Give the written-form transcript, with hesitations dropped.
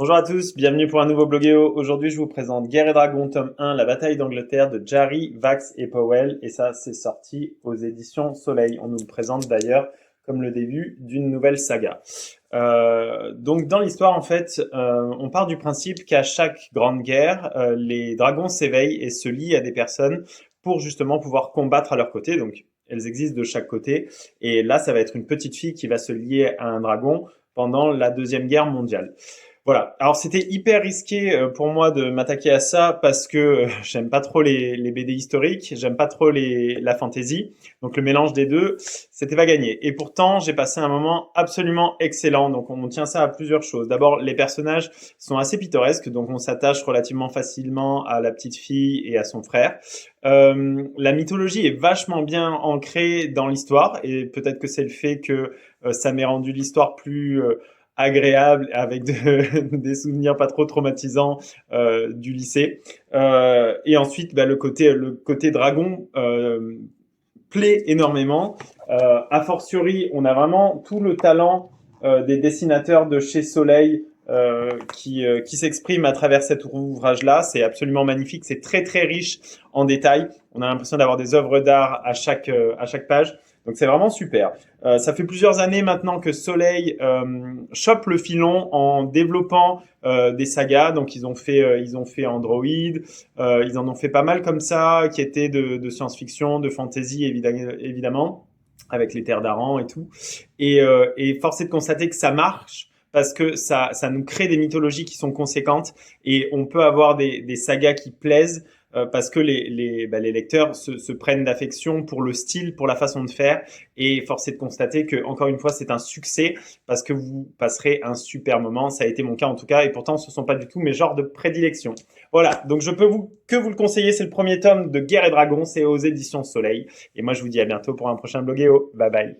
Bonjour à tous, bienvenue pour un nouveau Bloguéo. Aujourd'hui, je vous présente Guerre et Dragon, tome 1, la bataille d'Angleterre de Jarry, Vax et Powell. Et ça, c'est sorti aux éditions Soleil. On nous le présente d'ailleurs comme le début d'une nouvelle saga. Donc, dans l'histoire, en fait, on part du principe qu'à chaque grande guerre, les dragons s'éveillent et se lient à des personnes pour justement pouvoir combattre à leur côté. Donc, elles existent de chaque côté. Et là, ça va être une petite fille qui va se lier à un dragon pendant la Deuxième Guerre mondiale. Voilà. Alors c'était hyper risqué pour moi de m'attaquer à ça parce que j'aime pas trop les BD historiques, j'aime pas trop la fantasy. Donc le mélange des deux, c'était pas gagné. Et pourtant, j'ai passé un moment absolument excellent. Donc on tient ça à plusieurs choses. D'abord, les personnages sont assez pittoresques, donc on s'attache relativement facilement à la petite fille et à son frère. La mythologie est vachement bien ancrée dans l'histoire et peut-être que c'est le fait que ça m'ait rendu l'histoire plus agréable avec des souvenirs pas trop traumatisants du lycée. Et ensuite, bah, le côté dragon plaît énormément. A fortiori, on a vraiment tout le talent des dessinateurs de chez Soleil qui s'exprime à travers cet ouvrage-là. C'est absolument magnifique, c'est très très riche en détails. On a l'impression d'avoir des œuvres d'art à chaque page. Donc c'est vraiment super. Ça fait plusieurs années maintenant que Soleil chope le filon en développant des sagas. Donc ils ont fait Android, ils en ont fait pas mal comme ça, qui étaient de science-fiction, de fantasy évidemment, avec les Terres d'Aran et tout. Et force est de constater que ça marche parce que ça nous crée des mythologies qui sont conséquentes et on peut avoir des sagas qui plaisent parce que les lecteurs se prennent d'affection pour le style, pour la façon de faire et force est de constater que, encore une fois, c'est un succès parce que vous passerez un super moment. Ça a été mon cas en tout cas et pourtant ce ne sont pas du tout mes genres de prédilection. Voilà, donc je peux que vous le conseiller, c'est le premier tome de Guerre et Dragon, c'est aux éditions Soleil. Et moi je vous dis à bientôt pour un prochain Bloguéo. Bye bye.